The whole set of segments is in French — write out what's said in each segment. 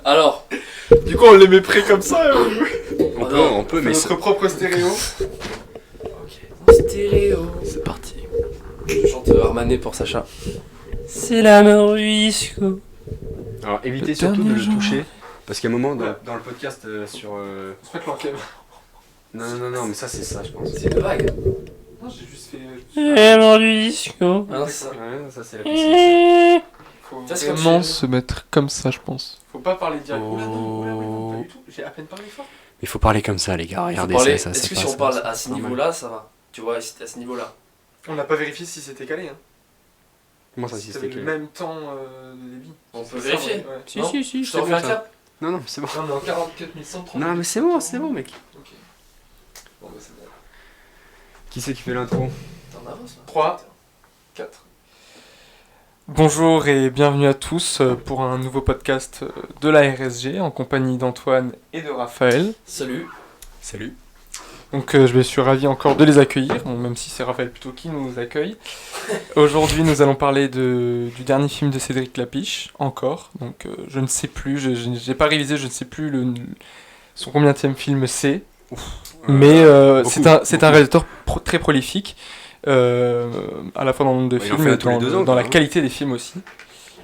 Alors, Du coup, on les met près comme ça. On peut, mais notre propre stéréo. ok, stéréo. C'est parti. Je chante Armanet pour Sacha. C'est la Morisco. alors évitez Le surtout de dernier le jour. toucher, parce qu'à un moment dans le podcast sur. Je crois que l'enquête. Non, mais ça c'est ça, je pense. C'est une vague. Non, j'ai juste fait. C'est Morisco. Ah non, c'est ça. Ouais, ça c'est la piscine. Faut Ça, c'est comme vraiment si- se mettre comme ça, je pense. Faut pas parler direct. Oula, non, pas du tout. J'ai à peine parlé fort. Il faut parler comme ça, les gars. Regardez Parler- ça. Est-ce que passe, si on parle à c'est ce normal. niveau-là, ça va? Tu vois, à ce niveau-là. On n'a pas vérifié si c'était calé. Hein. Comment ça, Si si c'était c'était le calé même temps de débit. On peut C'est ça, vérifier. ouais. Non si, Je te refais un cap. Non, mais c'est bon. Non, mais en 44 130. Non, mais c'est bon, mec. Ok. Bon, bah c'est bon. Qui c'est qui fait l'intro? T'en avances là. 3, 4. Bonjour et bienvenue à tous pour un nouveau podcast de la RSG en compagnie d'Antoine et de Raphaël. Salut. Salut. Donc je suis ravi encore de les accueillir, bon, même si c'est Raphaël plutôt qui nous accueille. Aujourd'hui nous allons parler du dernier film de Cédric Lapiche, encore. Donc je ne sais plus, je n'ai pas révisé, je ne sais plus son combienième film c'est. Mais c'est un réalisateur très prolifique, à la fois dans le nombre de Il en films fait un et tous les 2 ans, dans la quoi, hein. qualité des films aussi.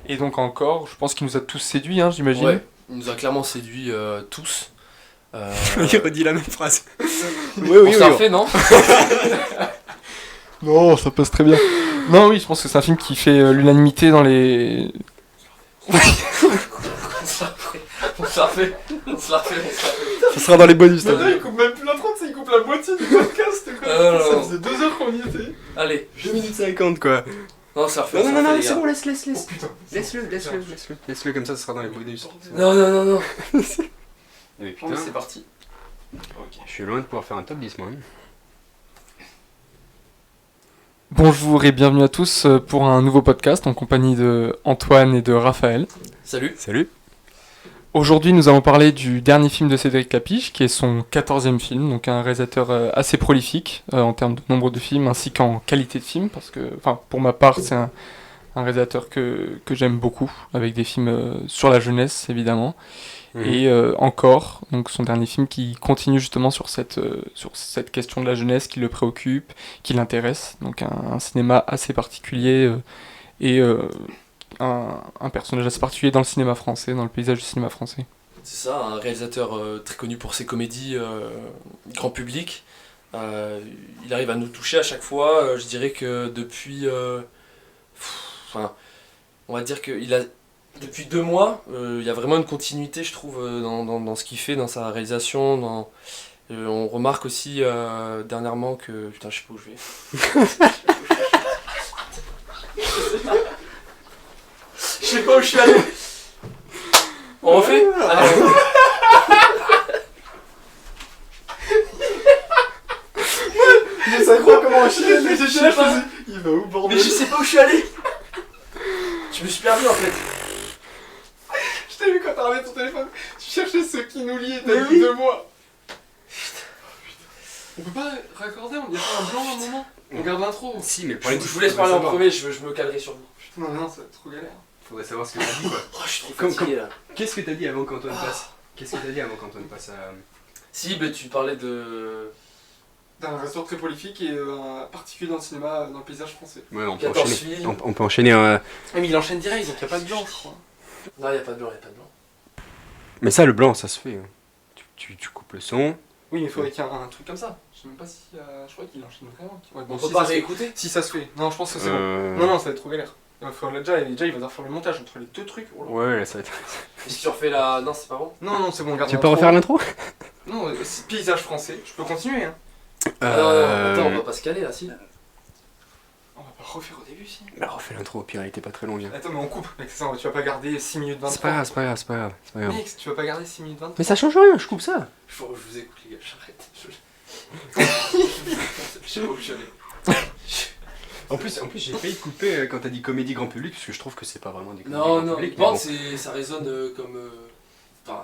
Et donc encore, je pense qu'il nous a tous séduits, hein, j'imagine. Ouais, il nous a clairement séduit tous. Il redit la même phrase. On s'en fait, non? Non, ça passe très bien. Non, oui, je pense que c'est un film qui fait l'unanimité dans les... On se la refait. Ça sera dans les bonus. t'as vu. il coupe même plus l'intro, il coupe la moitié du podcast. Ça faisait 2 heures qu'on y était. Allez. 2 minutes 50 quoi. Non, ça refait. Non, c'est bon, laisse. Oh putain. Laisse-le comme ça sera dans les bonus. Non. Mais Bon, putain, c'est parti. je suis loin de pouvoir faire un top 10 moi. Bonjour et bienvenue à tous pour un nouveau podcast en compagnie de Antoine et de Raphaël. Salut. Salut. Aujourd'hui, nous allons parler du dernier film de Cédric Lapiche, qui est son 14e film, donc un réalisateur assez prolifique en termes de nombre de films ainsi qu'en qualité de film, parce que, enfin, pour ma part, c'est un réalisateur que j'aime beaucoup, avec des films sur la jeunesse, évidemment, et encore, donc son dernier film qui continue justement sur cette question de la jeunesse qui le préoccupe, qui l'intéresse, donc un cinéma assez particulier et un personnage assez particulier dans le cinéma français, dans le paysage du cinéma français. C'est ça, un réalisateur très connu pour ses comédies grand public. Il arrive à nous toucher à chaque fois. Je dirais que depuis... on va dire qu'il a... Depuis 2 mois, il y a vraiment une continuité, je trouve, dans ce qu'il fait, dans sa réalisation. On remarque aussi dernièrement que... Putain, je sais pas où je vais. Je sais pas où je suis allé. On refait? Allez. Je sais pas comment chier, mais Je sais pas. il va où, bordel? Mais je sais pas où je suis allé. Je me suis perdu en fait. Je t'ai vu quand t'as ramené ton téléphone, tu cherchais ce qui nous lie et Mais t'as oui. dit 2 mois. On peut pas raccorder, on y a pas un blanc à un moment. On garde l'intro. Si, mais le Je problème vous laisse parler en premier, je me calerai sur vous. Putain, non, ça va être trop galère. Faudrait savoir ce que t'as dit quoi. Oh, je suis trop Comme- fatigué là. Qu'est-ce que t'as dit avant qu'Antoine passe? Qu'est-ce que t'as dit avant qu'Antoine passe à. Si, bah, tu parlais de... D'un restaurant très prolifique et un particulier dans le cinéma, dans le paysage français. Ouais, on peut 14 enchaîner. films. On peut enchaîner. Mais il enchaîne direct, donc y a pas de blanc, je crois. Non, y a pas de blanc, Mais ça, le blanc, ça se fait. Hein. Tu coupes le son. Oui, mais il faudrait qu'il y ait un truc comme ça. Je sais même pas si. Je crois qu'il enchaîne vraiment. Ouais, bon, On peut si pas ça se fait. réécouter? Si ça se fait. Non, je pense que c'est bon. Non, ça va être trop galère. Il va devoir faire le montage entre les 2 trucs. Oh là. Ouais, là, ça va être. Et si tu refais la... Non, c'est pas bon. Non, c'est bon, garde Tu veux pas refaire l'intro? Non, c'est paysage français. Je peux continuer, hein. Attends, on va pas se caler là, si. On va pas refaire au début, si. Bah, refais l'intro, au pire, elle était pas très longue. Hein. Attends, mais on coupe. Mec, c'est ça, tu vas pas garder 6 minutes 23. C'est pas grave, c'est pas grave, c'est pas grave. C'est pas grave. Mec, tu vas pas garder 6 minutes 23. Mais ça change rien, je coupe ça. Je vous écoute, les gars, j'arrête. Je sais pas où je suis allé. En plus j'ai failli te couper quand t'as dit comédie grand public, parce que je trouve que c'est pas vraiment des comédies Non, grand non, public. Bande, mais bon. ça résonne comme... Enfin,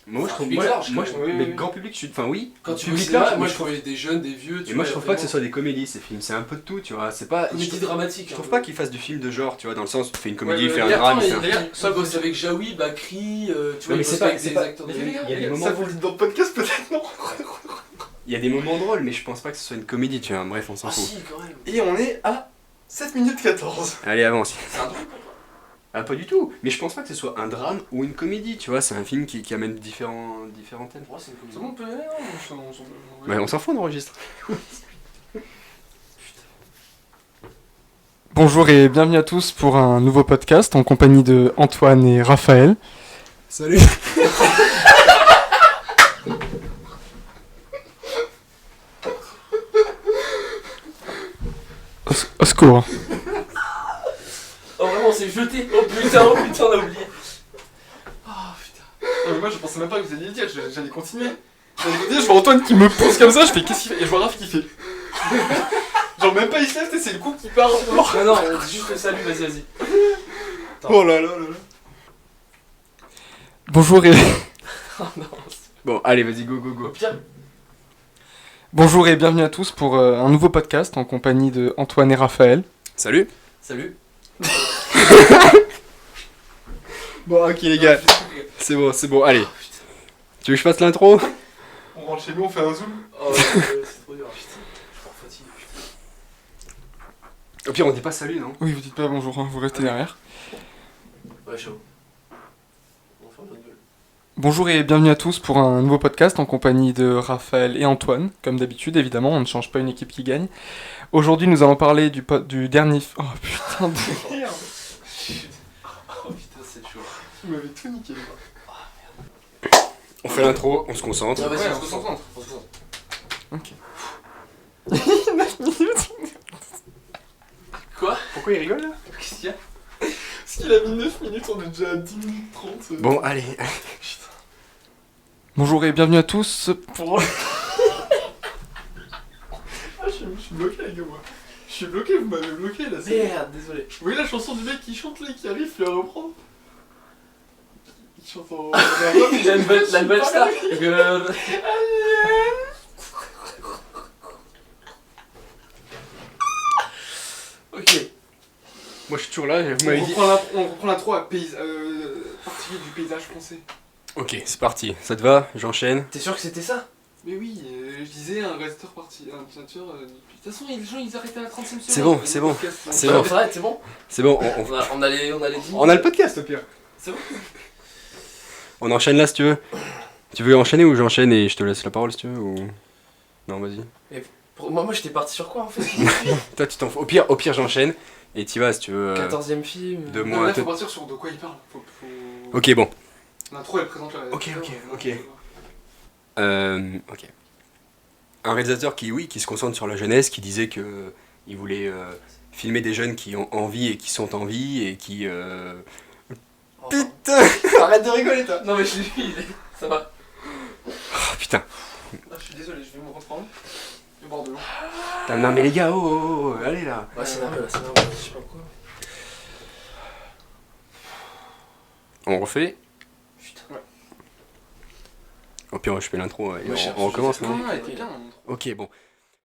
Moi, je trouve. public large, Moi, quand je même. trouve. Oui, Mais oui. grand public, je suis. Enfin, oui. Quand tu veux public cinéma, large, moi mais je trouvais des jeunes, des vieux. Et moi, je trouve pas que ce soit des comédies, ces films. C'est un peu de tout, tu vois. C'est pas. Comédie dramatique. Je trouve pas qu'ils fassent du film de genre, tu vois, dans le sens, fais une comédie, Ouais, fais un mais drame, attends, fais un. D'ailleurs, Ça bosse avec Jaoui, Bakri, tu vois, mais il c'est bosse pas- avec c'est des pas- acteurs de mais les gars, il y a des films. moments- ça vous le dites dans le podcast peut-être, non? Il y a des moments drôles, mais je pense pas que ce soit une comédie, tu vois. Bref, on s'en Ah fout. si, quand même. Et on est à 7 minutes 14. Allez, avance. C'est un drôle. Ah, pas du tout. Mais je pense pas que ce soit un drame ou une comédie, tu vois. C'est un film qui amène différents thèmes. Pour moi, c'est une comédie. C'est bon, on peut y aller, Ouais, on s'en fout, on enregistre. Bonjour et bienvenue à tous pour un nouveau podcast en compagnie de Antoine et Raphaël. Salut. Au secours. Oh, vraiment, on s'est jeté. Oh putain, on a oublié. Oh putain. Moi je pensais même pas que vous alliez le dire, j'allais continuer. Je vois Antoine qui me pousse comme ça, je fais qu'est-ce qu'il fait? Et je vois Raph qui fait. Genre même pas il se lève, c'est le coup qui part. Non, non, on dit juste le salut, vas-y. Oh là là là là. Bonjour et... Oh non. Bon, allez, vas-y, go, go, Au go. pire, Bonjour et bienvenue à tous pour un nouveau podcast en compagnie de Antoine et Raphaël. Salut. salut. Bon, ok, les gars. C'est bon, allez. Tu veux que je fasse l'intro? On rentre chez nous, on fait un zoom. Oh, c'est trop dur, putain. Je suis pas fatigué, putain. Au pire, on dit pas salut, non? Oui, vous dites pas bonjour, hein, vous restez derrière. Ouais, chaud. On va faire notre gueule. Bonjour et bienvenue à tous pour un nouveau podcast en compagnie de Raphaël et Antoine. Comme d'habitude, évidemment, on ne change pas une équipe qui gagne. Aujourd'hui, nous allons parler du dernier... Oh putain de merde. Oh putain, c'est chaud. Vous m'avez tout niqué. On fait l'intro, on se concentre. Ah, vas-y, Ouais, on on se se concentre. On se concentre. Ok. Quoi? Pourquoi il rigole là? Qu'est-ce qu'il y a? Parce qu'il a mis 9 minutes, on est déjà à 10 minutes 30. Bon, allez. Bonjour et bienvenue à tous pour... je suis bloqué les gars, moi. Je suis bloqué, vous m'avez bloqué là. Merde, désolé. Vous voyez la chanson du mec qui chante là, qui arrive, je vais la reprendre. Il chante en... La nouvelle star. Girl. Ok. Moi, je suis toujours là, vous On m'avez dit. reprend l'intro à particulier du paysage français. Ok, c'est parti. Ça te va? J'enchaîne. T'es sûr que c'était ça? Mais oui, je disais un réalisateur parti, un dessinateur... De toute façon, les gens ils arrêtent à la 30ème seconde. C'est bon, c'est bon. C'est bon. Ça va, c'est bon? C'est bon, On a les 10 on a le podcast au pire. C'est bon? On enchaîne là si tu veux. Tu veux enchaîner ou j'enchaîne et je te laisse la parole si tu veux ou... Non, vas-y. Moi j'étais parti sur quoi en fait? Toi, tu t'en fous. Au pire j'enchaîne et tu vas si tu veux. 14ème film. de Non, moi. là, faut partir sur de quoi il parle. Faut... Ok, bon. L'intro, elle présente la... Ok. Ok. Un réalisateur qui se concentre sur la jeunesse, qui disait que il voulait filmer des jeunes qui ont envie et qui sont en vie et qui... Putain. Arrête de rigoler toi. Non mais je l'ai vu, ça va. Oh, putain. Ah, je suis désolé, je vais me reprendre. Je vais boire de l'eau. Putain, non mais les gars, oh, allez là. Ouais, c'est normal, je sais pas quoi. On refait. Putain. Ouais. Au pire, je fais l'intro et Moi, je cherche, on recommence, je sais non? Non, elle était bien. Ok, bon.